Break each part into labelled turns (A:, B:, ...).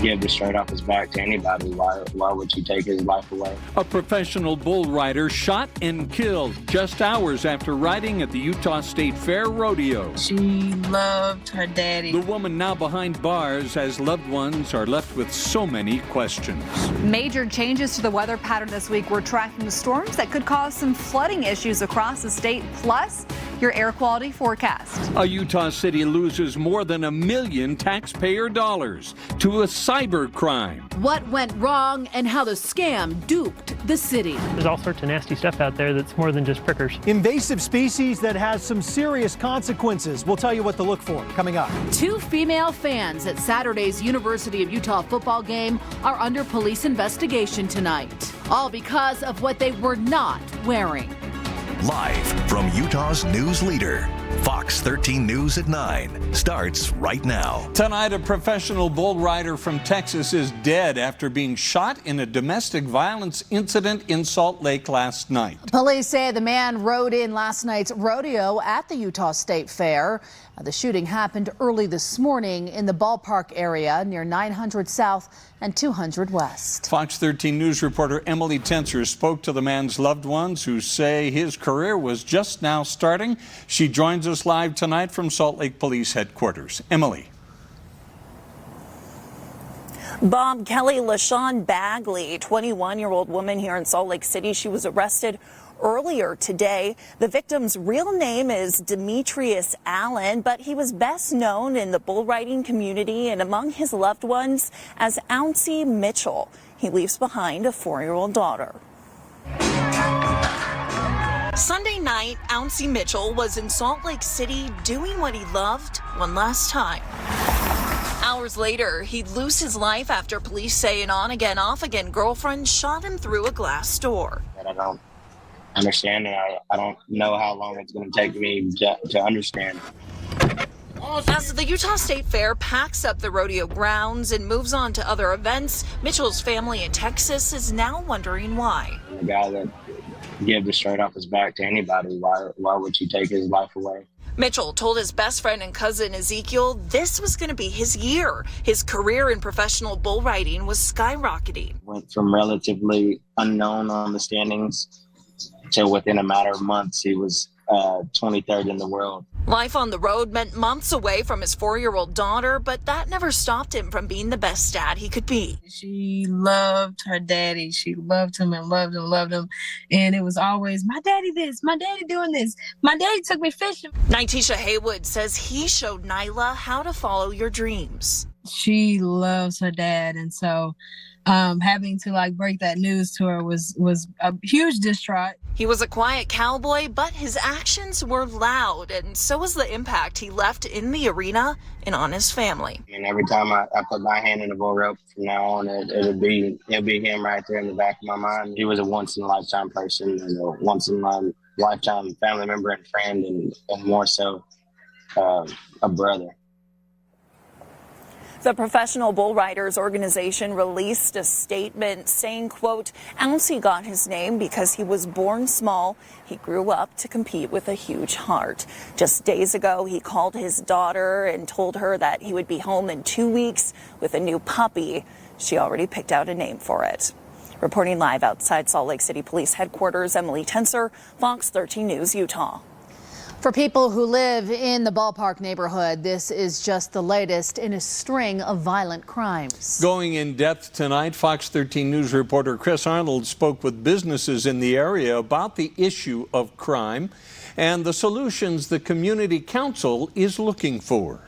A: give the shirt off his back to anybody. Why would you take his life away?
B: A professional bull rider shot and killed just hours after riding at the Utah State Fair rodeo.
C: She loved her daddy.
B: The woman now behind bars as loved ones are left with so many questions.
D: Major changes to the weather pattern this week. We're tracking the storms that could cause some flooding issues across the state, plus your air quality forecast.
B: A Utah city loses more than $1 million taxpayer dollars to a cyber crime.
E: What went wrong and how the scam duped the city.
F: There's all sorts of nasty stuff out there that's more than just prickers.
G: Invasive species that has some serious consequences. We'll tell you what to look for coming up.
E: 2 female fans at Saturday's University of Utah football game are under police investigation tonight, all because of what they were not wearing.
H: Live from Utah's news leader, Fox 13 News at 9 starts right now.
B: Tonight, a professional bull rider from Texas is dead after being shot in a domestic violence incident in Salt Lake last night.
E: Police say the man rode in last night's rodeo at the Utah State Fair. The shooting happened early this morning in the ballpark area near 900 South and 200 West.
B: Fox 13 News reporter Emily Tenser spoke to the man's loved ones who say his career was just now starting. She joins us live tonight from Salt Lake Police Headquarters. Emily.
I: Bob, Kelly LaShawn Bagley, 21-year-old woman here in Salt Lake City. She was arrested earlier today. The victim's real name is Demetrius Allen, but he was best known in the bull riding community and among his loved ones as Ouncy Mitchell. He leaves behind a 4-year-old daughter. Sunday night, Ouncy Mitchell was in Salt Lake City doing what he loved one last time. Hours later, he'd lose his life after police say an on-again, off-again girlfriend shot him through a glass door.
A: I don't understand, and I don't know how long it's going to take me to understand.
I: As the Utah State Fair packs up the rodeo grounds and moves on to other events, Mitchell's family in Texas is now wondering why.
A: The guy that gave the shirt off his back to anybody, why would you take his life away?
I: Mitchell told his best friend and cousin Ezekiel this was going to be his year. His career in professional bull riding was skyrocketing.
A: Went from relatively unknown on the standings to within a matter of months, he was 23rd in the world.
I: Life on the road meant months away from his 4-year-old daughter, but that never stopped him from being the best dad he could be.
C: She loved her daddy. She loved him and loved him. And it was always, my daddy this, my daddy doing this, my daddy took me fishing.
I: Nitisha Haywood says he showed Nyla how to follow your dreams.
C: She loves her dad, and so having to break that news to her was a huge distraught.
I: He was a quiet cowboy, but his actions were loud, and so was the impact he left in the arena and on his family.
A: And every time I put my hand in the bull rope from now on, it'll be him right there in the back of my mind. He was a once-in-a-lifetime person, and a once-in-a-lifetime family member and friend, and more so a brother.
I: The Professional Bull Riders Organization released a statement saying, quote, Ouncy got his name because he was born small. He grew up to compete with a huge heart. Just days ago, he called his daughter and told her that he would be home in 2 weeks with a new puppy. She already picked out a name for it. Reporting live outside Salt Lake City Police Headquarters, Emily Tenser, Fox 13 News, Utah.
E: For people who live in the ballpark neighborhood, this is just the latest in a string of violent crimes.
B: Going in depth tonight, Fox 13 News reporter Chris Arnold spoke with businesses in the area about the issue of crime and the solutions the community council is looking for.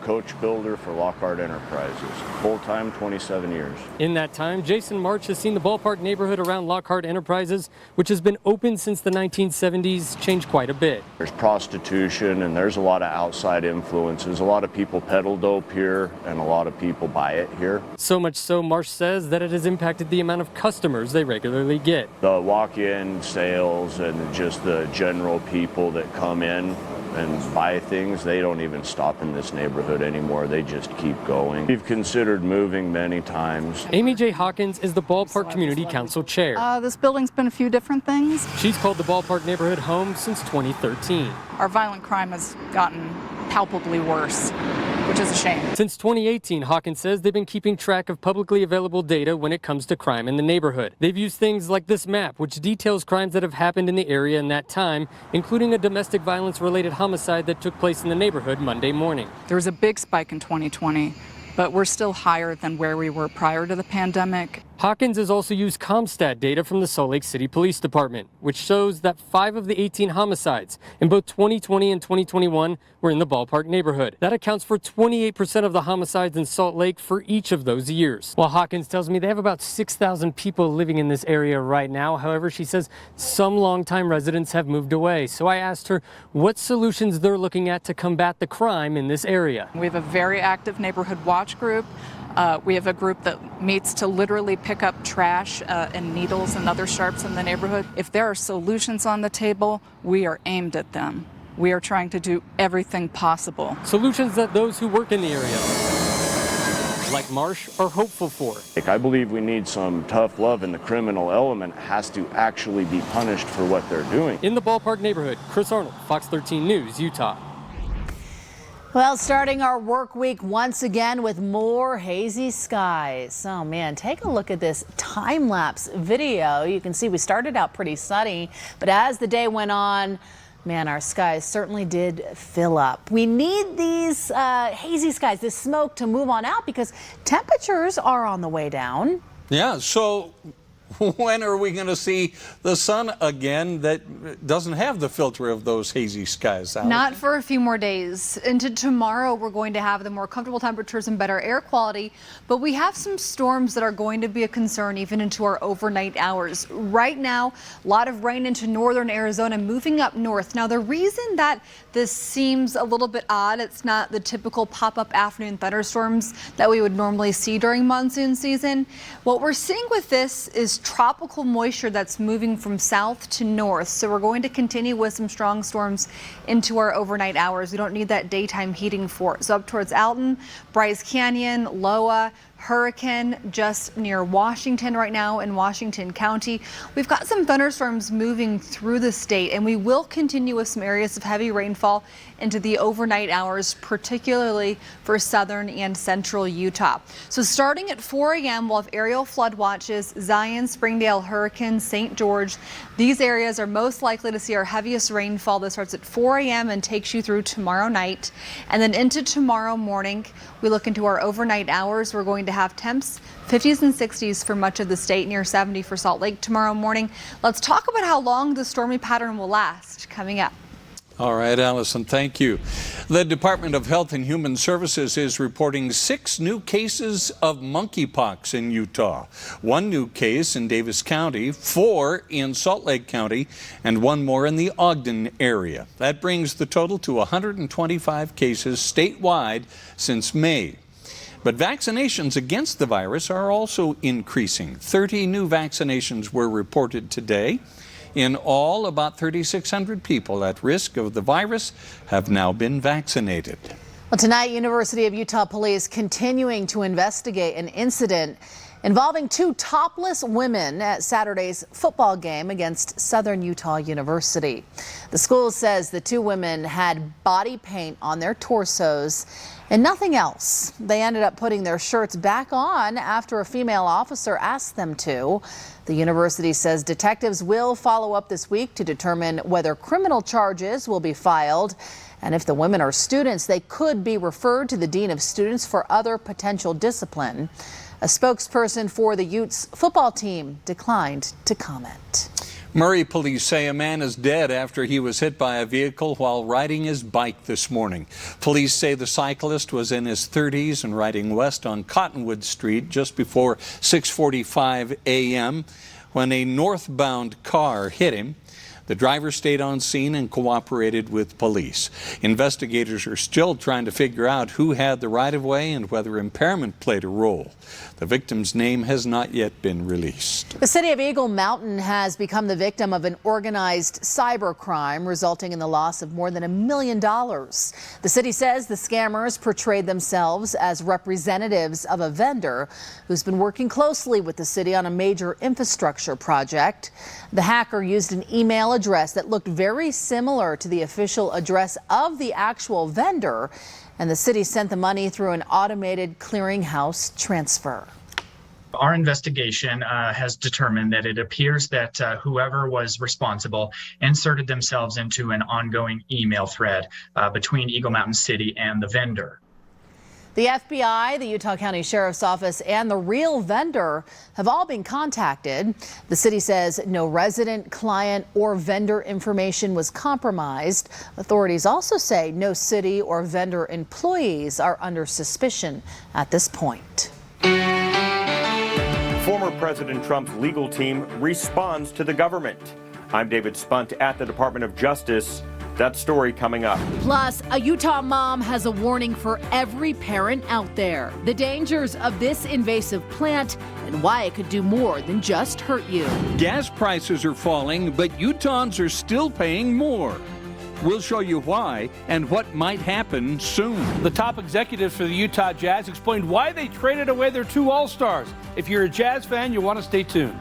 J: Coach builder for Lockhart Enterprises, full-time, 27 years.
F: In that time, Jason March has seen the ballpark neighborhood around Lockhart Enterprises, which has been open since the 1970s, change quite a bit.
J: There's prostitution and there's a lot of outside influences. A lot of people peddle dope here and a lot of people buy it here.
F: So much so, Marsh says that it has impacted the amount of customers they regularly get.
J: The walk-in sales and just the general people that come in and buy things, they don't even stop in this neighborhood anymore. They just keep going. We've considered moving many times.
F: Amy J. Hawkins is the Ballpark Community Council chair.
K: This building's been a few different things.
F: She's called the Ballpark neighborhood home since 2013.
K: Our violent crime has gotten palpably worse, which is a shame.
F: Since 2018, Hawkins says they've been keeping track of publicly available data when it comes to crime in the neighborhood. They've used things like this map, which details crimes that have happened in the area in that time, including a domestic violence-related homicide that took place in the neighborhood Monday morning.
K: There was a big spike in 2020, but we're still higher than where we were prior to the pandemic.
F: Hawkins has also used CompStat data from the Salt Lake City Police Department, which shows that 5 of the 18 homicides in both 2020 and 2021 were in the ballpark neighborhood. That accounts for 28% of the homicides in Salt Lake for each of those years. While Hawkins tells me they have about 6,000 people living in this area right now, however, she says some longtime residents have moved away. So I asked her what solutions they're looking at to combat the crime in this area.
K: We have a very active neighborhood watch group. We have a group that meets to literally pick up trash and needles and other sharps in the neighborhood. If there are solutions on the table, we are aimed at them. We are trying to do everything possible.
F: Solutions that those who work in the area, like Marsh, are hopeful for.
J: I believe we need some tough love, and the criminal element has to actually be punished for what they're doing.
F: In the ballpark neighborhood, Chris Arnold, Fox 13 News, Utah.
E: Well, starting our work week once again with more hazy skies. Oh man, take a look at this time-lapse video. You can see we started out pretty sunny, but as the day went on, man, our skies certainly did fill up. We need these hazy skies, this smoke, to move on out because temperatures are on the way down.
B: Yeah, so when are we going to see the sun again that doesn't have the filter of those hazy skies out?
D: Not for a few more days. Into tomorrow, we're going to have the more comfortable temperatures and better air quality, but we have some storms that are going to be a concern even into our overnight hours. Right now, a lot of rain into northern Arizona, moving up north. Now, the reason that this seems a little bit odd, it's not the typical pop-up afternoon thunderstorms that we would normally see during monsoon season. What we're seeing with this is tropical moisture that's moving from south to north. So we're going to continue with some strong storms into our overnight hours. We don't need that daytime heating for it. So up towards Alton, Bryce Canyon, Loa, Hurricane just near Washington right now in Washington County. We've got some thunderstorms moving through the state, and we will continue with some areas of heavy rainfall into the overnight hours, particularly for southern and central Utah. So starting at 4 a.m., we'll have aerial flood watches, Zion, Springdale, Hurricane, St. George. These areas are most likely to see our heaviest rainfall. That starts at 4 a.m. and takes you through tomorrow night. And then into tomorrow morning, we look into our overnight hours. We're going to have temps 50s and 60s for much of the state, near 70 for Salt Lake tomorrow morning. Let's talk about how long the stormy pattern will last coming up.
B: All right, Allison, thank you. The Department of Health and Human Services is reporting 6 new cases of monkeypox in Utah. 1 new case in Davis County, 4 in Salt Lake County, and 1 more in the Ogden area. That brings the total to 125 cases statewide since May. But vaccinations against the virus are also increasing. 30 new vaccinations were reported today. In all, about 3,600 people at risk of the virus have now been vaccinated.
E: Well, tonight, University of Utah police continuing to investigate an incident involving 2 topless women at Saturday's football game against Southern Utah University. The school says the 2 women had body paint on their torsos and nothing else. They ended up putting their shirts back on after a female officer asked them to. The university says detectives will follow up this week to determine whether criminal charges will be filed. And if the women are students, they could be referred to the dean of students for other potential discipline. A spokesperson for the Utes football team declined to comment.
B: Murray police say a man is dead after he was hit by a vehicle while riding his bike this morning. Police say the cyclist was in his 30s and riding west on Cottonwood Street just before 6:45 a.m. when a northbound car hit him. The driver stayed on scene and cooperated with police. Investigators are still trying to figure out who had the right-of-way and whether impairment played a role. The victim's name has not yet been released.
E: The city of Eagle Mountain has become the victim of an organized cyber crime, resulting in the loss of more than $1 million. The city says the scammers portrayed themselves as representatives of a vendor who's been working closely with the city on a major infrastructure project. The hacker used an email address that looked very similar to the official address of the actual vendor, and the city sent the money through an automated clearinghouse transfer.
L: Our investigation has determined that it appears that whoever was responsible inserted themselves into an ongoing email thread between Eagle Mountain City and the vendor.
E: The FBI, the Utah County Sheriff's Office, and the real vendor have all been contacted. The city says no resident, client, or vendor information was compromised. Authorities also say no city or vendor employees are under suspicion at this point.
M: Former President Trump's legal team responds to the government. I'm David Spunt at the Department of Justice. That story coming up.
N: Plus, a Utah mom has a warning for every parent out there. The dangers of this invasive plant and why it could do more than just hurt you.
B: Gas prices are falling, but Utahns are still paying more. We'll show you why and what might happen soon.
O: The top executives for the Utah Jazz explained why they traded away their 2 All-Stars. If you're a Jazz fan, you want to stay tuned.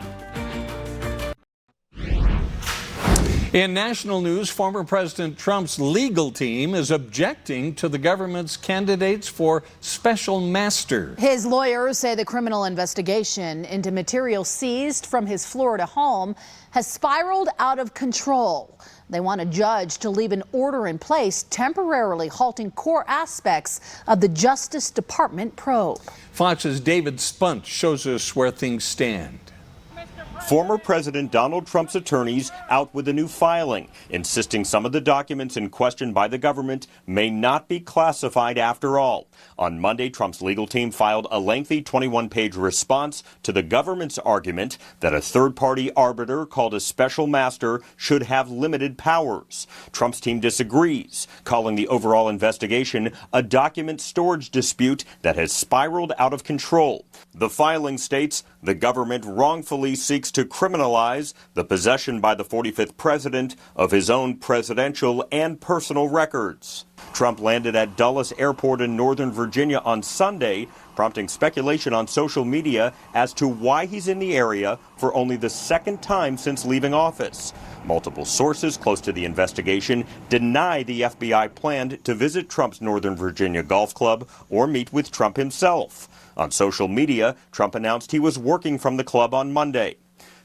B: In national news, former President Trump's legal team is objecting to the government's candidates for special master.
E: His lawyers say the criminal investigation into material seized from his Florida home has spiraled out of control. They want a judge to leave an order in place temporarily halting core aspects of the Justice Department probe.
B: Fox's David Spunt shows us where things stand.
M: Former President Donald Trump's attorneys out with a new filing, insisting some of the documents in question by the government may not be classified after all. On Monday, Trump's legal team filed a lengthy 21-page response to the government's argument that a third-party arbiter called a special master should have limited powers. Trump's team disagrees, calling the overall investigation a document storage dispute that has spiraled out of control. The filing states the government wrongfully seeks to criminalize the possession by the 45th president of his own presidential and personal records. Trump landed at Dulles Airport in Northern Virginia on Sunday, prompting speculation on social media as to why he's in the area for only the second time since leaving office. Multiple sources close to the investigation deny the FBI planned to visit Trump's Northern Virginia golf club or meet with Trump himself. On social media, Trump announced he was working from the club on Monday.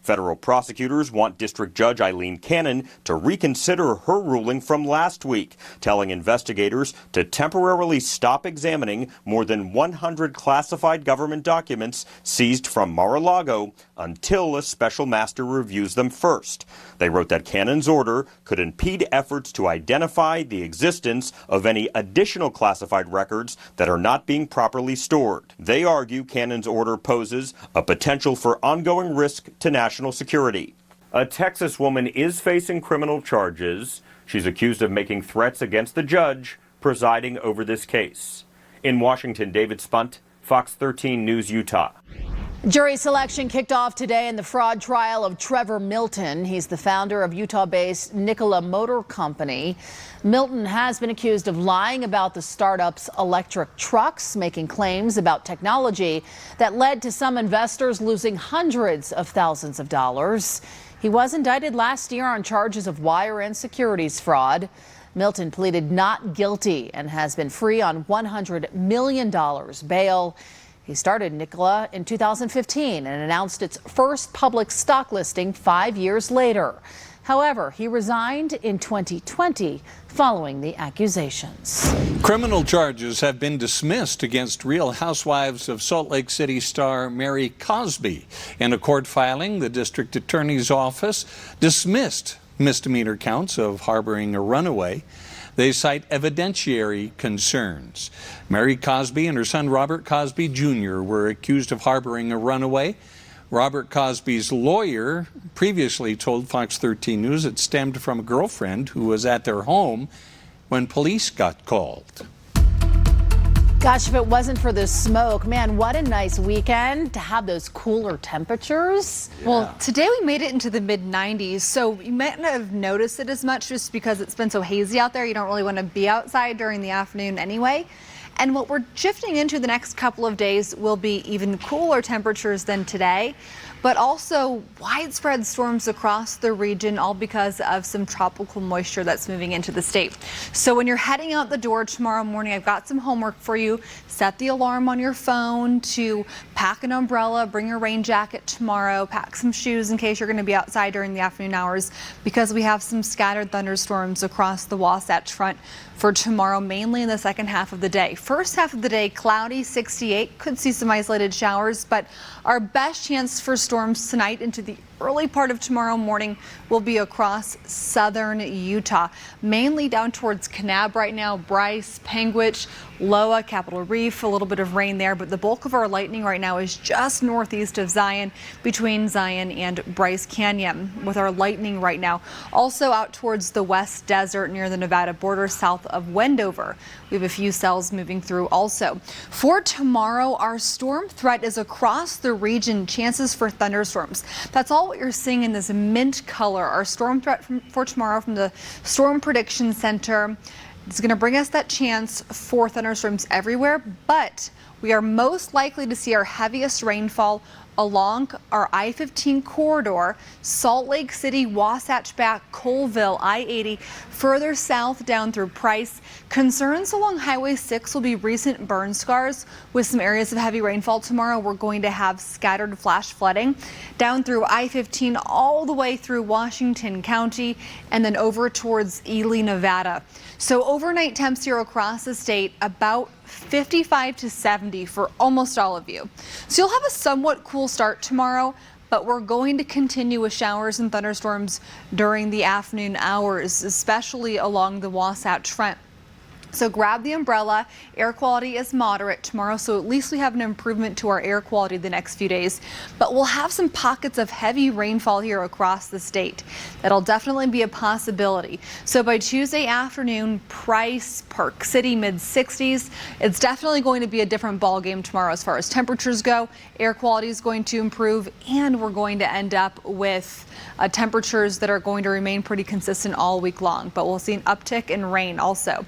M: Federal prosecutors want District Judge Eileen Cannon to reconsider her ruling from last week, telling investigators to temporarily stop examining more than 100 classified government documents seized from Mar-a-Lago until a special master reviews them first. They wrote that Cannon's order could impede efforts to identify the existence of any additional classified records that are not being properly stored. They argue Cannon's order poses a potential for ongoing risk to national security. A Texas woman is facing criminal charges. She's accused of making threats against the judge presiding over this case. In Washington, David Spunt, Fox 13 News, Utah.
E: Jury selection kicked off today in the fraud trial of Trevor Milton. He's the founder of Utah-based Nikola Motor Company. Milton has been accused of lying about the startup's electric trucks, making claims about technology that led to some investors losing hundreds of thousands of dollars. He was indicted last year on charges of wire and securities fraud. Milton pleaded not guilty and has been free on $100 million bail. He started Nikola in 2015 and announced its first public stock listing 5 years later. However, he resigned in 2020 following the accusations.
B: Criminal charges have been dismissed against Real Housewives of Salt Lake City star Mary Cosby. In a court filing, the district attorney's office dismissed misdemeanor counts of harboring a runaway. They cite evidentiary concerns. Mary Cosby and her son Robert Cosby Jr. were accused of harboring a runaway. Robert Cosby's lawyer previously told Fox 13 News it stemmed from a girlfriend who was at their home when police got called.
E: Gosh, if it wasn't for the smoke, man, what a nice weekend to have those cooler temperatures.
D: Yeah. Well, today we made it into the mid-90s, so you might not have noticed it as much just because it's been so hazy out there. You don't really want to be outside during the afternoon anyway. And what we're shifting into the next couple of days will be even cooler temperatures than today, but also widespread storms across the region, all because of some tropical moisture that's moving into the state. So when you're heading out the door tomorrow morning, I've got some homework for you. Set the alarm on your phone to pack an umbrella, bring your rain jacket tomorrow, pack some shoes in case you're going to be outside during the afternoon hours, because we have some scattered thunderstorms across the Wasatch Front for tomorrow, mainly in the second half of the day. First half of the day, cloudy, 68, could see some isolated showers, but our best chance for storms tonight into the early part of tomorrow morning will be across southern Utah, mainly down towards Kanab right now, Bryce, Panguitch, Loa, Capitol Reef, a little bit of rain there, but the bulk of our lightning right now is just northeast of Zion, between Zion and Bryce Canyon, with our lightning right now. Also out towards the west desert near the Nevada border, south of Wendover. We have a few cells moving through also. For tomorrow, our storm threat is across the region, chances for thunderstorms. That's all what you're seeing in this mint color. Our storm threat for tomorrow from the Storm Prediction Center. It's going to bring us that chance for thunderstorms everywhere, but we are most likely to see our heaviest rainfall along our I-15 corridor, Salt Lake City, Wasatch back, Colville, I-80, further south down through Price. Concerns along Highway 6 will be recent burn scars with some areas of heavy rainfall tomorrow. We're going to have scattered flash flooding down through I-15 all the way through Washington County and then over towards Ely, Nevada. So overnight temps here across the state about 55 to 70 for almost all of you. So you'll have a somewhat cool start tomorrow, but we're going to continue with showers and thunderstorms during the afternoon hours, especially along the Wasatch Front. So grab the umbrella. Air quality is moderate tomorrow, so at least we have an improvement to our air quality the next few days. But we'll have some pockets of heavy rainfall here across the state. That'll definitely be a possibility. So by Tuesday afternoon, Price, Park City, mid-60s. It's definitely going to be a different ball game tomorrow as far as temperatures go. Air quality is going to improve, and we're going to end up with temperatures that are going to remain pretty consistent all week long. But we'll see an uptick in rain also.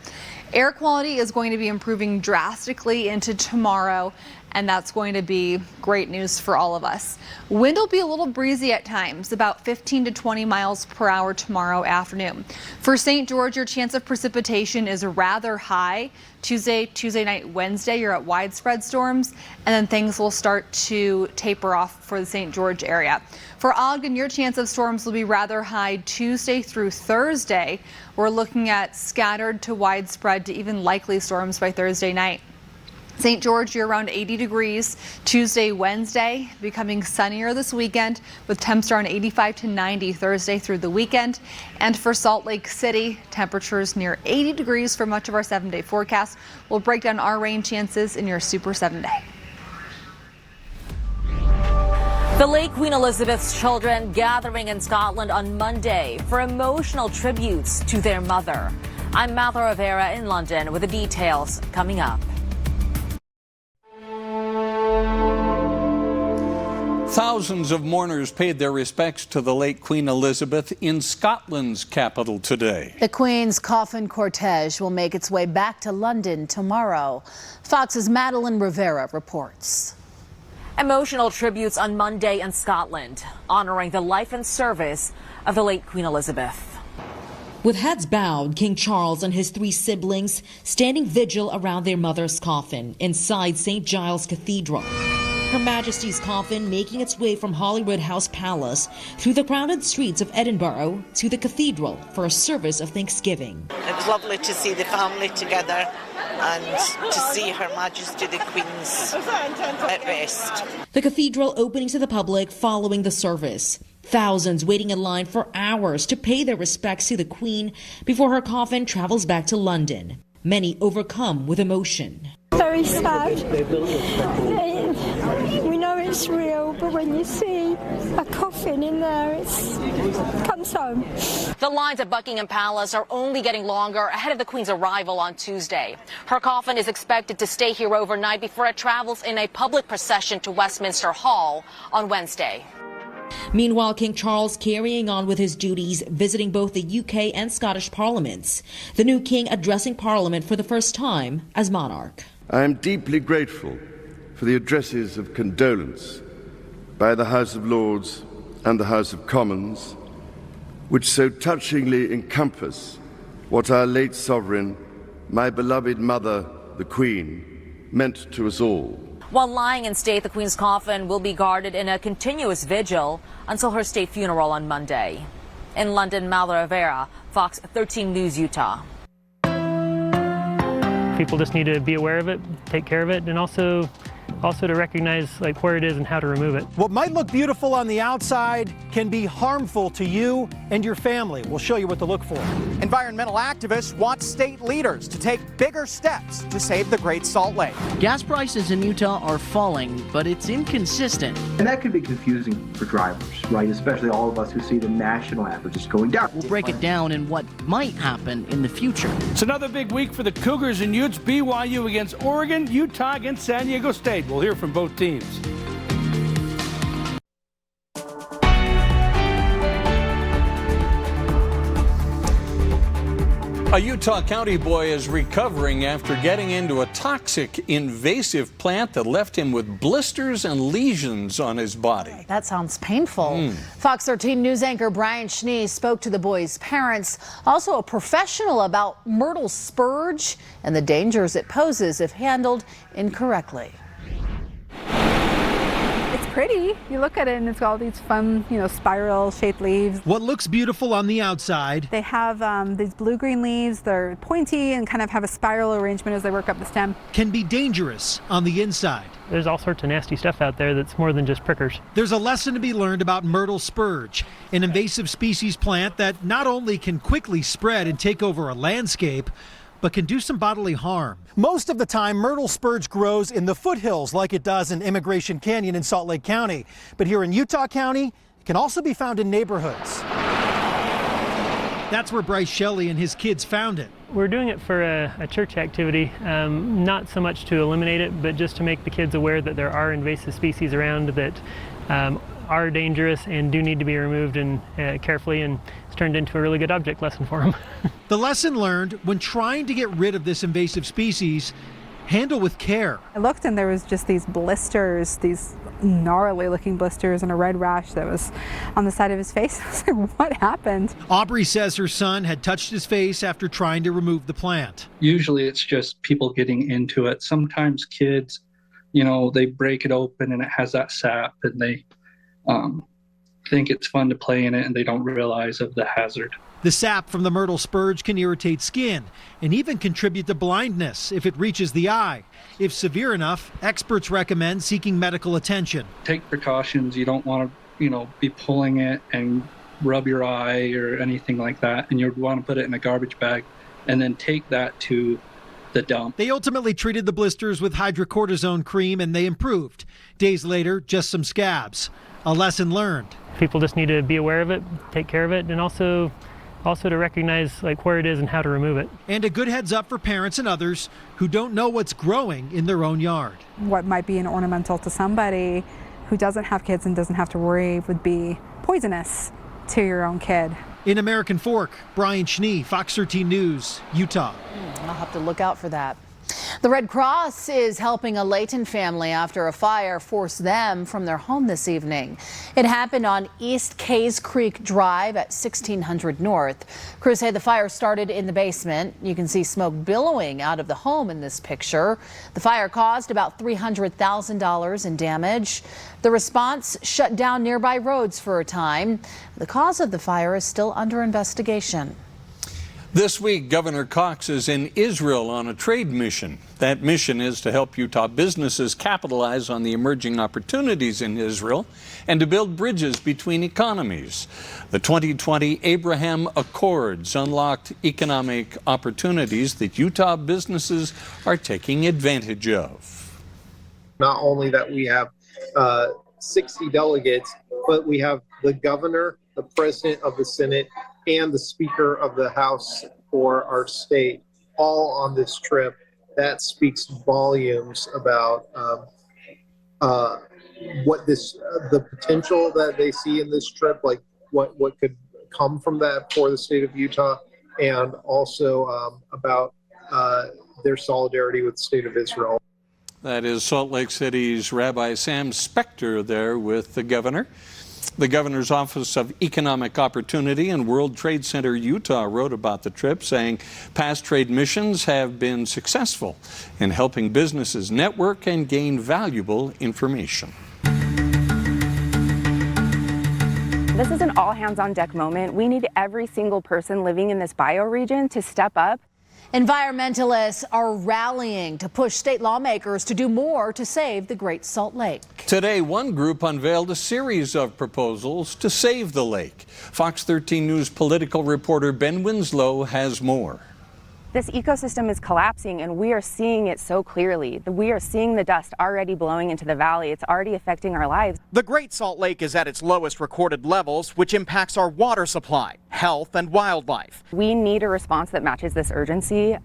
D: Air quality is going to be improving drastically into tomorrow, and that's going to be great news for all of us. Wind will be a little breezy at times, about 15 to 20 miles per hour tomorrow afternoon. For St. George, your chance of precipitation is rather high. Tuesday night, Wednesday, you're at widespread storms, and then things will start to taper off for the St. George area. For Ogden, your chance of storms will be rather high Tuesday through Thursday. We're looking at scattered to widespread to even likely storms by Thursday night. St. George, you're around 80 degrees Tuesday, Wednesday, becoming sunnier this weekend with temps around 85 to 90 Thursday through the weekend. And for Salt Lake City, temperatures near 80 degrees for much of our 7-day forecast. We'll break down our rain chances in your Super 7-day.
P: The late Queen Elizabeth's children gathering in Scotland on Monday for emotional tributes to their mother. I'm Martha Rivera in London with the details coming up.
B: Thousands of mourners paid their respects to the late Queen Elizabeth in Scotland's capital today.
E: The Queen's coffin cortege will make its way back to London tomorrow. Fox's Madeline Rivera reports.
P: Emotional tributes on Monday in Scotland, honoring the life and service of the late Queen Elizabeth.
Q: With heads bowed, King Charles and his 3 siblings standing vigil around their mother's coffin inside St. Giles Cathedral. Her Majesty's coffin making its way from Holyrood House Palace through the crowded streets of Edinburgh to the cathedral for a service of thanksgiving.
R: It was lovely to see the family together and to see Her Majesty the Queen's at rest.
Q: The cathedral opening to the public following the service. Thousands waiting in line for hours to pay their respects to the Queen before her coffin travels back to London. Many overcome with emotion.
S: Very sad. We know it's real, but when you see a coffin in there, it comes home.
P: The lines at Buckingham Palace are only getting longer ahead of the Queen's arrival on Tuesday. Her coffin is expected to stay here overnight before it travels in a public procession to Westminster Hall on Wednesday.
Q: Meanwhile, King Charles carrying on with his duties, visiting both the UK and Scottish parliaments. The new king addressing Parliament for the first time as monarch.
T: I am deeply grateful for the addresses of condolence by the House of Lords and the House of Commons, which so touchingly encompass what our late sovereign, my beloved mother, the Queen, meant to us all.
P: While lying in state, the Queen's coffin will be guarded in a continuous vigil until her state funeral on Monday. In London, Mallory Rivera, Fox 13 News, Utah.
F: People just need to be aware of it, take care of it, and also to recognize where it is and how to remove it.
G: What might look beautiful on the outside can be harmful to you and your family. We'll show you what to look for.
U: Environmental activists want state leaders to take bigger steps to save the Great Salt Lake.
V: Gas prices in Utah are falling, but it's inconsistent.
W: And that can be confusing for drivers, right? Especially all of us who see the national averages going down.
V: We'll break it down and what might happen in the future.
O: It's another big week for the Cougars and Utes. BYU against Oregon, Utah against San Diego State. We'll hear from both teams.
B: A Utah County boy is recovering after getting into a toxic invasive plant that left him with blisters and lesions on his body.
E: That sounds painful. Fox 13 News anchor Brian Schnee spoke to the boy's parents, also a professional, about myrtle spurge and the dangers it poses if handled incorrectly.
X: It's pretty. You look at it and it's got all these fun, spiral-shaped leaves.
G: What looks beautiful on the outside,
X: They have these blue-green leaves. They're pointy and kind of have a spiral arrangement as they work up the stem.
G: can be dangerous on the inside.
F: There's all sorts of nasty stuff out there that's more than just prickers.
G: There's a lesson to be learned about myrtle spurge, an invasive species plant that not only can quickly spread and take over a landscape, but can do some bodily harm. Most of the time, myrtle spurge grows in the foothills like it does in Immigration Canyon in Salt Lake County. But here in Utah County, it can also be found in neighborhoods. That's where Bryce Shelley and his kids found it.
F: We're doing it for a church activity, not so much to eliminate it, but just to make the kids aware that there are invasive species around that are dangerous and do need to be removed and carefully, and it's turned into a really good object lesson for them.
G: The lesson learned: when trying to get rid of this invasive species, handle with care.
X: I looked and there was just these blisters, these gnarly looking blisters and a red rash that was on the side of his face. I was like, what happened?
G: Aubrey says her son had touched his face after trying to remove the plant.
Y: Usually it's just people getting into it. Sometimes kids, they break it open and it has that sap and they think it's fun to play in it and they don't realize of the hazard.
G: The sap from the myrtle spurge can irritate skin and even contribute to blindness if it reaches the eye. If severe enough, experts recommend seeking medical attention.
Y: Take precautions. You don't want to, be pulling it and rub your eye or anything like that. And you'd want to put it in a garbage bag and then take that to the dump.
G: They ultimately treated the blisters with hydrocortisone cream and they improved. Days later, just some scabs. A lesson learned.
F: People just need to be aware of it, take care of it, and also to recognize where it is and how to remove it.
G: And a good heads up for parents and others who don't know what's growing in their own yard.
X: What might be an ornamental to somebody who doesn't have kids and doesn't have to worry would be poisonous to your own kid.
G: In American Fork, Brian Schnee, Fox 13 News, Utah.
E: I'll have to look out for that. The Red Cross is helping a Layton family after a fire forced them from their home this evening. It happened on East Case Creek Drive at 1600 North. Crews say the fire started in the basement. You can see smoke billowing out of the home in this picture. The fire caused about $300,000 in damage. The response shut down nearby roads for a time. The cause of the fire is still under investigation.
B: This week, Governor Cox is in Israel on a trade mission. That mission is to help Utah businesses capitalize on the emerging opportunities in Israel and to build bridges between economies. The 2020 Abraham Accords unlocked economic opportunities that Utah businesses are taking advantage of.
Z: Not only that we have 60 delegates, but we have the governor, the president of the Senate, and the Speaker of the House for our state, all on this trip. That speaks volumes about what the potential that they see in this trip, like what could come from that for the state of Utah, and also about their solidarity with the state of Israel.
B: That is Salt Lake City's Rabbi Sam Spector there with the governor. The governor's Office of Economic Opportunity and World Trade Center Utah wrote about the trip, saying past trade missions have been successful in helping businesses network and gain valuable information.
A: This is an all hands on deck moment. We need every single person living in this bioregion to step up.
E: Environmentalists are rallying to push state lawmakers to do more to save the Great Salt Lake.
B: Today, one group unveiled a series of proposals to save the lake. Fox 13 News political reporter Ben Winslow has more.
A: This ecosystem is collapsing, and we are seeing it so clearly. We are seeing the dust already blowing into the valley. It's already affecting our lives.
C: The Great Salt Lake is at its lowest recorded levels, which impacts our water supply, health, and wildlife.
A: We need a response that matches this urgency.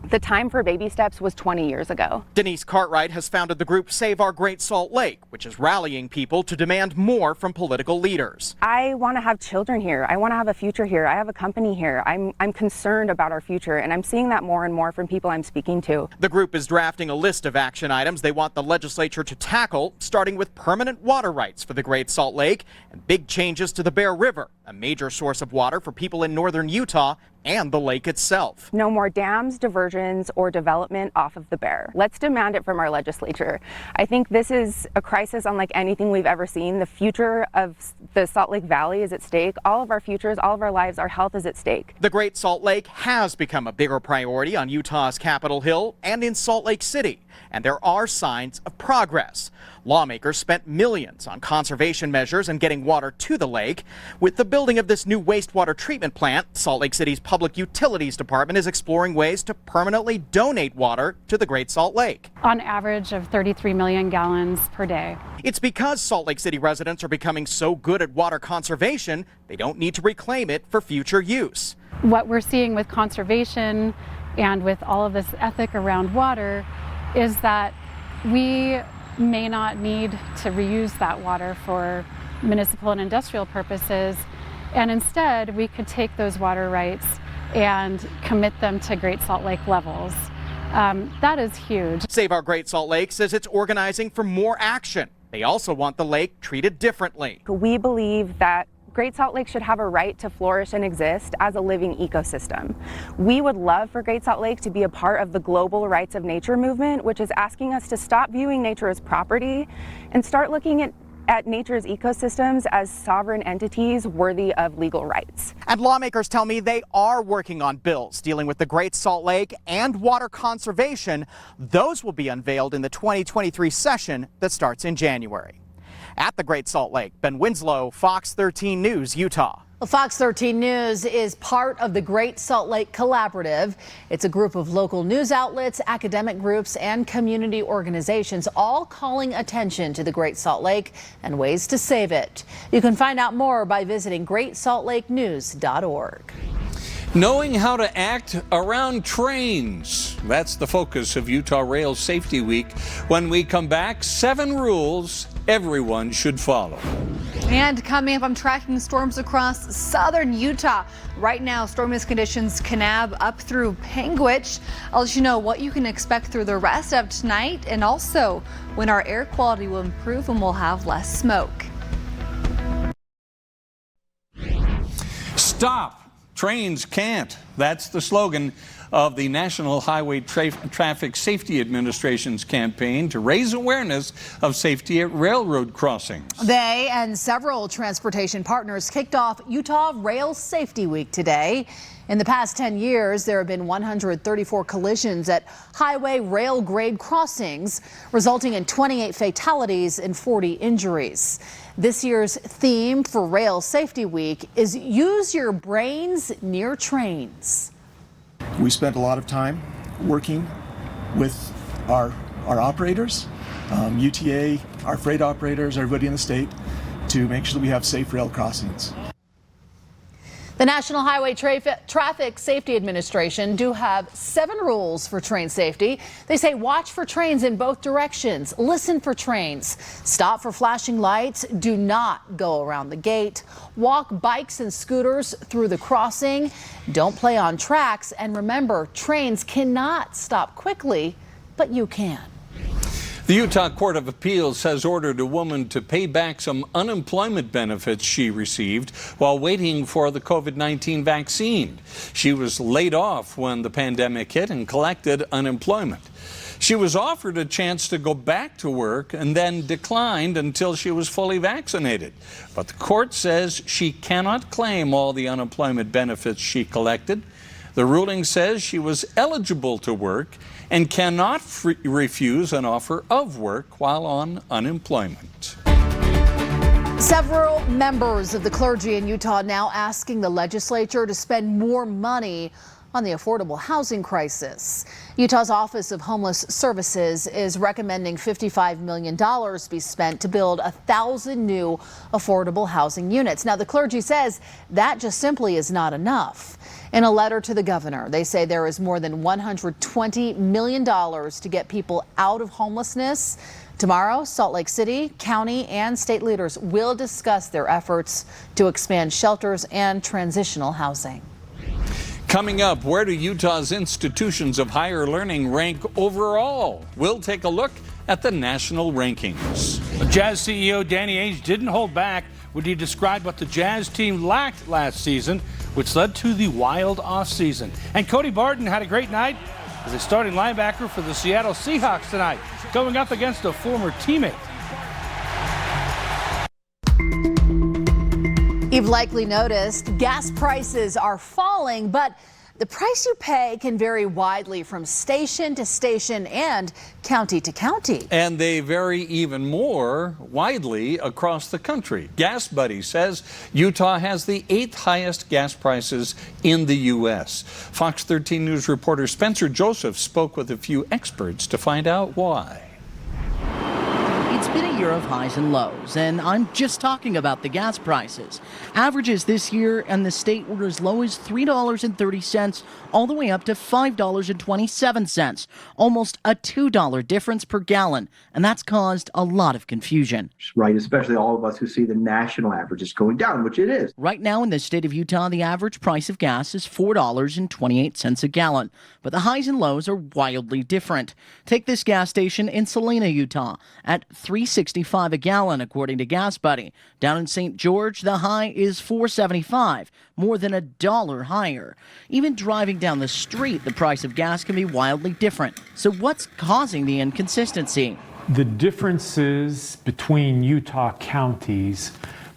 A: The time for baby steps was 20 years ago.
C: Denise Cartwright has founded the group Save Our Great Salt Lake, which is rallying people to demand more from political leaders.
A: I want to have children here. I want to have a future here. I have a company here. I'm concerned about our future, and I'm seeing that more and more from people I'm speaking to.
C: The group is drafting a list of action items they want the legislature to tackle, starting with permanent water rights for the Great Salt Lake and big changes to the Bear River, a major source of water for people in northern Utah and the lake itself.
A: No more dams, diversions, or development off of the Bear. Let's demand it from our legislature. I think this is a crisis unlike anything we've ever seen. The future of the Salt Lake Valley is at stake. All of our futures, all of our lives, our health is at stake.
C: The Great Salt Lake has become a bigger priority on Utah's Capitol Hill and in Salt Lake City, and there are signs of progress. Lawmakers spent millions on conservation measures and getting water to the lake. With the building of this new wastewater treatment plant, Salt Lake City's Public Utilities Department is exploring ways to permanently donate water to the Great Salt Lake.
H: On average of 33 million gallons per day.
C: It's because Salt Lake City residents are becoming so good at water conservation, they don't need to reclaim it for future use.
H: What we're seeing with conservation and with all of this ethic around water is that we may not need to reuse that water for municipal and industrial purposes, and instead we could take those water rights and commit them to Great Salt Lake levels. That is huge.
C: Save Our Great Salt Lake says it's organizing for more action. They also want the lake treated differently.
A: We believe that Great Salt Lake should have a right to flourish and exist as a living ecosystem. We would love for Great Salt Lake to be a part of the global rights of nature movement, which is asking us to stop viewing nature as property and start looking at nature's ecosystems as sovereign entities worthy of legal rights.
C: And lawmakers tell me they are working on bills dealing with the Great Salt Lake and water conservation. Those will be unveiled in the 2023 session that starts in January. At the Great Salt Lake, Ben Winslow, Fox 13 News, Utah.
E: Well, Fox 13 News is part of the Great Salt Lake Collaborative. It's a group of local news outlets, academic groups, and community organizations all calling attention to the Great Salt Lake and ways to save it. You can find out more by visiting greatsaltlakenews.org.
B: Knowing how to act around trains. That's the focus of Utah Rail Safety Week. When we come back, 7 rules everyone should follow.
D: And coming up, I'm tracking storms across southern Utah. Right now, stormiest conditions Kanab up through Panguitch. I'll let you know what you can expect through the rest of tonight and also when our air quality will improve and we'll have less smoke.
B: Stop! Trains can't. That's the slogan of the National Highway Traffic Safety Administration's campaign to raise awareness of safety at railroad crossings.
E: They and several transportation partners kicked off Utah Rail Safety Week today. In the past 10 years, there have been 134 collisions at highway rail grade crossings, resulting in 28 fatalities and 40 injuries. This year's theme for Rail Safety Week is Use Your Brains Near Trains.
I: We spent a lot of time working with our operators, UTA, our freight operators, everybody in the state, to make sure that we have safe rail crossings.
E: The National Highway Traffic Safety Administration do have 7 rules for train safety. They say watch for trains in both directions, listen for trains, stop for flashing lights, do not go around the gate, walk bikes and scooters through the crossing, don't play on tracks, and remember, trains cannot stop quickly, but you can.
B: The Utah Court of Appeals has ordered a woman to pay back some unemployment benefits she received while waiting for the COVID-19 vaccine. She was laid off when the pandemic hit and collected unemployment. She was offered a chance to go back to work and then declined until she was fully vaccinated. But the court says she cannot claim all the unemployment benefits she collected. The ruling says she was eligible to work and cannot refuse an offer of work while on unemployment.
E: Several members of the clergy in Utah now asking the legislature to spend more money on the affordable housing crisis. Utah's Office of Homeless Services is recommending $55 million be spent to build 1,000 new affordable housing units. Now, the clergy says that just simply is not enough. In a letter to the governor, they say there is more than $120 million to get people out of homelessness. Tomorrow, Salt Lake City, county, and state leaders will discuss their efforts to expand shelters and transitional housing.
B: Coming up, where do Utah's institutions of higher learning rank overall? We'll take a look at the national rankings.
O: Jazz CEO Danny Ainge didn't hold back when he described what the Jazz team lacked last season, which led to the wild offseason. And Cody Barton had a great night as a starting linebacker for the Seattle Seahawks tonight, going up against a former teammate.
E: You've likely noticed gas prices are falling, but the price you pay can vary widely from station to station and county to county.
B: And they vary even more widely across the country. Gas Buddy says Utah has the 8th highest gas prices in the U.S. Fox 13 News reporter Spencer Joseph spoke with a few experts to find out why.
V: It's been a year of highs and lows, and I'm just talking about the gas prices. Averages this year in the state were as low as $3.30 all the way up to $5.27, almost a $2 difference per gallon, and that's caused a lot of confusion.
W: Right, especially all of us who see the national averages going down, which it is.
V: Right now in the state of Utah, the average price of gas is $4.28 a gallon, but the highs and lows are wildly different. Take this gas station in Salina, Utah, at $3.65 a gallon, according to Gas Buddy. Down in St. George, the high is $4.75, more than $1 higher. Even driving down the street, the price of gas can be wildly different. So what's causing the inconsistency?
J: The differences between Utah counties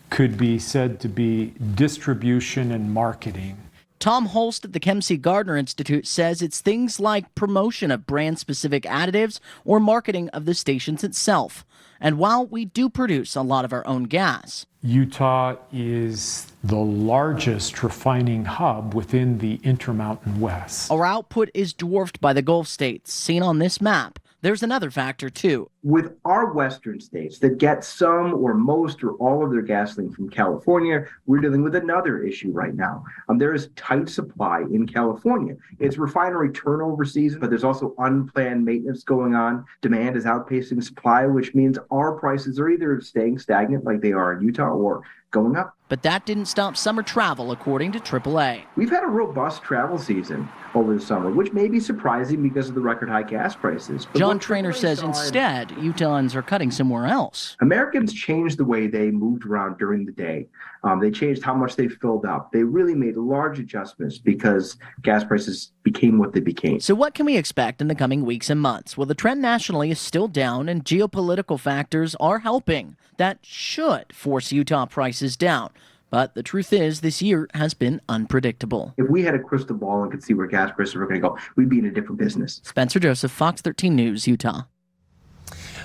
J: could be said to be distribution and marketing.
V: Tom Holst at the Kempsey Gardner Institute says it's things like promotion of brand-specific additives or marketing of the stations itself. And while we do produce a lot of our own gas,
J: Utah is the largest refining hub within the Intermountain West.
V: Our output is dwarfed by the Gulf states, seen on this map. There's another factor, too.
W: With our western states that get some or most or all of their gasoline from California, we're dealing with another issue right now. There is tight supply in California. It's refinery turnover season, but there's also unplanned maintenance going on. Demand is outpacing supply, which means our prices are either staying stagnant like they are in Utah or going up.
V: But that didn't stop summer travel, according to AAA.
W: We've had a robust travel season over the summer, which may be surprising because of the record high gas prices. But
V: John Trainer says instead, Utahns are cutting somewhere else.
W: Americans changed the way they moved around during the day. They changed how much they filled up. They really made large adjustments because gas prices became what they became.
V: So what can we expect in the coming weeks and months? Well, the trend nationally is still down and geopolitical factors are helping. That should force Utah prices down. But the truth is, this year has been unpredictable.
W: If we had a crystal ball and could see where gas prices were going to go, we'd be in a different business.
V: Spencer Joseph, Fox 13 News, Utah.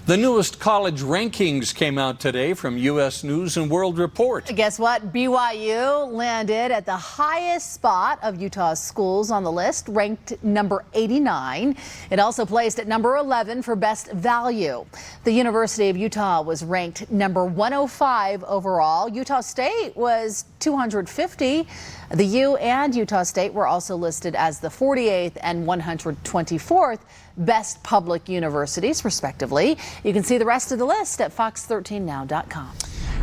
B: The newest college rankings came out today from U.S. News and World Report.
E: Guess what? BYU landed at the highest spot of Utah's schools on the list, ranked number 89. It also placed at number 11 for best value. The University of Utah was ranked number 105 overall. Utah State was 250. The U and Utah State were also listed as the 48th and 124th best public universities, respectively. You can see the rest of the list at fox13now.com.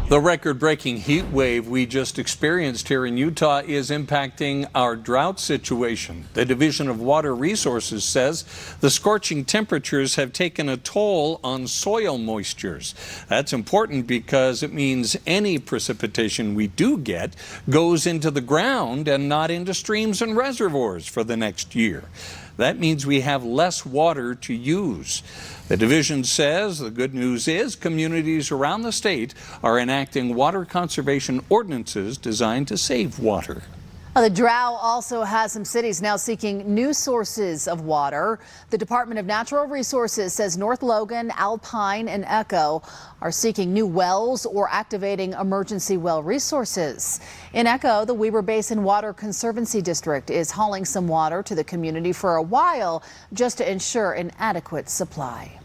B: The record-breaking heat wave we just experienced here in Utah is impacting our drought situation. The Division of Water Resources says the scorching temperatures have taken a toll on soil moistures. That's important because it means any precipitation we do get goes into the ground and not into streams and reservoirs for the next year. That means we have less water to use. The division says the good news is communities around the state are enacting water conservation ordinances designed to save water.
E: The drought also has some cities now seeking new sources of water. The Department of Natural Resources says North Logan, Alpine, and Echo are seeking new wells or activating emergency well resources. In Echo, the Weber Basin Water Conservancy District is hauling some water to the community for a while just to ensure an adequate supply.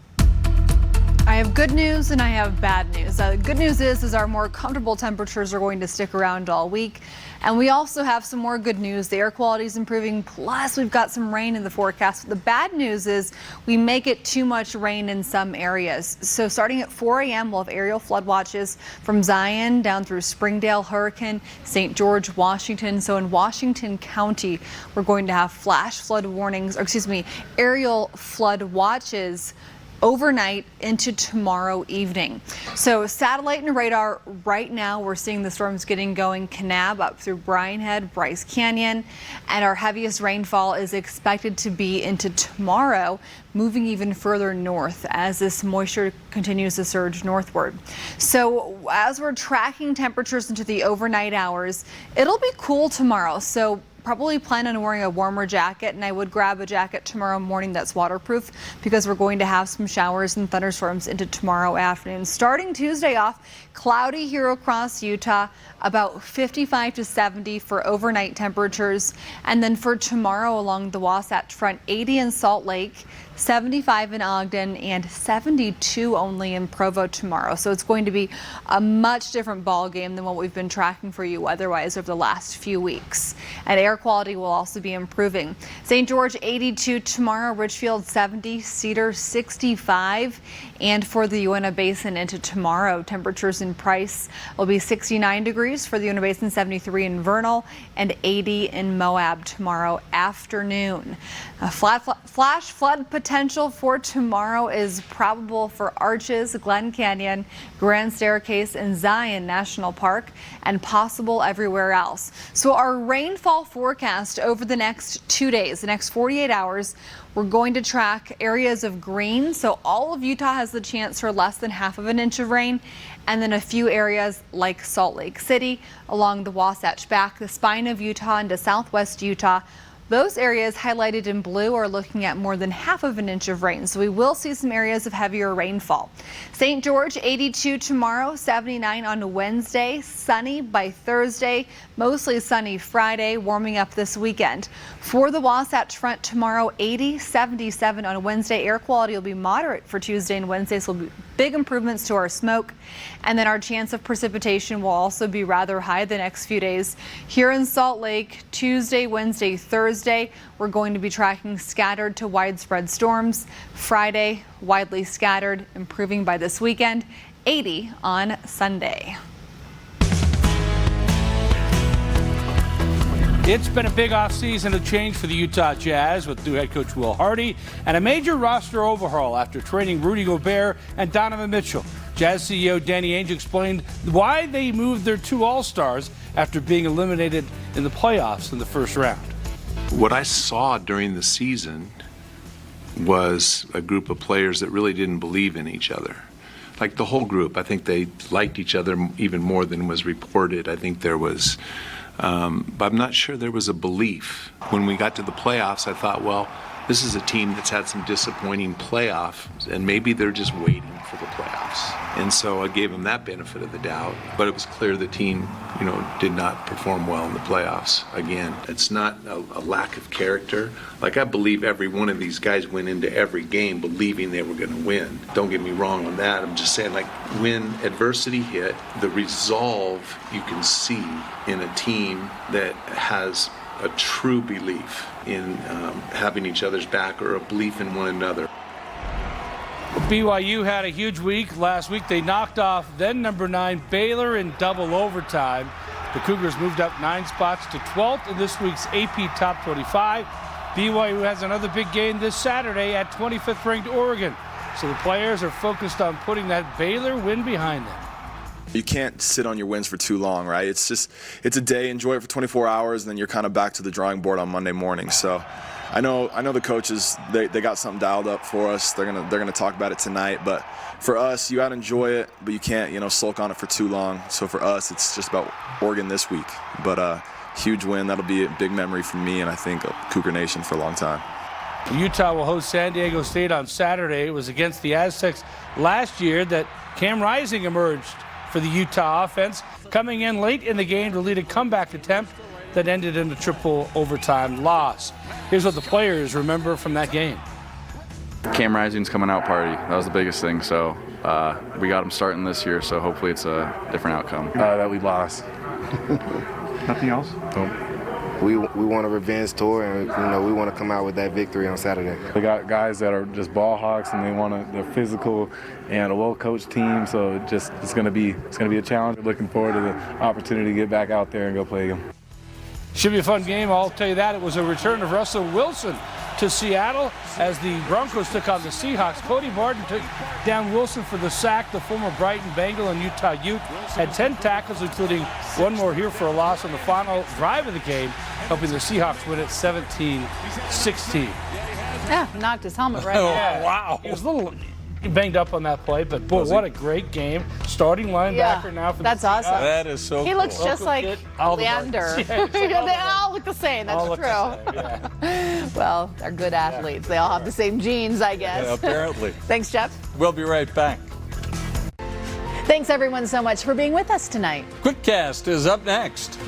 D: I have good news and I have bad news. Good news is our more comfortable temperatures are going to stick around all week. And we also have some more good news. The air quality is improving, plus we've got some rain in the forecast. The bad news is we may get too much rain in some areas. So starting at 4 a.m., we'll have aerial flood watches from Zion down through Springdale, Hurricane, St. George, Washington. So in Washington County, we're going to have flash flood warnings, aerial flood watches overnight into tomorrow evening. So satellite and radar right now, we're seeing the storms getting going Kanab up through Bryan Head, Bryce Canyon, and our heaviest rainfall is expected to be into tomorrow, moving even further north as this moisture continues to surge northward. So as we're tracking temperatures into the overnight hours, it'll be cool tomorrow. So probably plan on wearing a warmer jacket, and I would grab a jacket tomorrow morning that's waterproof because we're going to have some showers and thunderstorms into tomorrow afternoon. Starting Tuesday off, cloudy here across Utah, about 55 to 70 for overnight temperatures. And then for tomorrow along the Wasatch Front, 80 in Salt Lake, 75 in Ogden, and 72 only in Provo tomorrow. So it's going to be a much different ball game than what we've been tracking for you otherwise over the last few weeks. And air quality will also be improving. St. George 82 tomorrow, Richfield 70, Cedar 65, and for the Uinta Basin into tomorrow, temperatures in Price will be 69 degrees for the Uinta Basin, 73 in Vernal, and 80 in Moab tomorrow afternoon. A flash flood potential for tomorrow is probable for Arches, Glen Canyon, Grand Staircase, and Zion National Park, and possible everywhere else. So our rainfall forecast over the next 2 days, the next 48 hours, we're going to track areas of green. So all of Utah has the chance for less than ½ inch of rain. And then a few areas like Salt Lake City, along the Wasatch Back, the spine of Utah into southwest Utah. Those areas highlighted in blue are looking at more than ½ inch of rain, so we will see some areas of heavier rainfall. St. George 82 tomorrow, 79 on Wednesday, sunny by Thursday, mostly sunny Friday, warming up this weekend. For the Wasatch Front tomorrow, 80, 77 on Wednesday. Air quality will be moderate for Tuesday and Wednesday, so will be big improvements to our smoke. And then our chance of precipitation will also be rather high the next few days. Here in Salt Lake, Tuesday, Wednesday, Thursday, we're going to be tracking scattered to widespread storms. Friday, widely scattered, improving by this weekend. 80 on Sunday.
O: It's been a big offseason of change for the Utah Jazz with new head coach Will Hardy and a major roster overhaul after trading Rudy Gobert and Donovan Mitchell. Jazz CEO Danny Ainge explained why they moved their 2 All-Stars after being eliminated in the playoffs in the first round.
K: What I saw during the season was a group of players that really didn't believe in each other. Like the whole group, I think they liked each other even more than was reported. I think there was, but I'm not sure there was a belief. When we got to the playoffs, I thought, well, This is a team that's had some disappointing playoffs, and maybe they're just waiting for the playoffs. And so I gave them that benefit of the doubt, but it was clear the team, did not perform well in the playoffs. Again, it's not a lack of character. Like, I believe every one of these guys went into every game believing they were going to win. Don't get me wrong on that. I'm just saying, like, when adversity hit, the resolve you can see in a team that has a true belief in having each other's back, or a belief in one another.
O: BYU had a huge week last week. They knocked off then number 9 Baylor in double overtime. The Cougars moved up 9 spots to 12th in this week's AP Top 25. BYU has another big game this Saturday at 25th ranked Oregon. So the players are focused on putting that Baylor win behind them.
L: You can't sit on your wins for too long, right? It's a day, enjoy it for 24 hours, and then you're kind of back to the drawing board on Monday morning. So I know the coaches, they got something dialed up for us. They're gonna talk about it tonight. But for us, you gotta enjoy it, but you can't sulk on it for too long. So for us, it's just about Oregon this week. But huge win. That'll be a big memory for me, and I think Cougar Nation for a long time.
O: Utah will host San Diego State on Saturday. It was against the Aztecs last year that Cam Rising emerged for the Utah offense, coming in late in the game to lead a comeback attempt that ended in a triple overtime loss. Here's what the players remember from that game.
M: Cam Rising's coming out party. That was the biggest thing. So we got him starting this year, so hopefully it's a different outcome.
N: That we lost.
Q: Nothing else?
N: Nope. We want a revenge tour, and we want to come out with that victory on Saturday.
Q: They got guys that are just ball hawks, and they're physical and a well-coached team. So it's going to be a challenge. We're looking forward to the opportunity to get back out there and go play them.
O: Should be a fun game, I'll tell you that. It was a return of Russell Wilson to Seattle as the Broncos took on the Seahawks. Cody Barton took down Wilson for the sack. The former Brighton Bengal and Utah Ute had 10 tackles, including one more here for a loss on the final drive of the game, helping the Seahawks win it 17-16.
D: Yeah, knocked his helmet right
O: out. Wow. He was a little banged up on that play, but boy, what a great game. Starting linebacker now for
D: that's
O: the Seahawks.
D: awesome.
B: That is so
D: He looks just like Leander. They all look the same. That's
B: All
D: true.
B: look the same,
D: Well, they're good athletes. They all have the same genes, I guess.
B: Yeah, apparently.
D: Thanks, Jeff.
B: We'll be right back.
D: Thanks, everyone, so much for being with us tonight.
B: QuickCast is up next.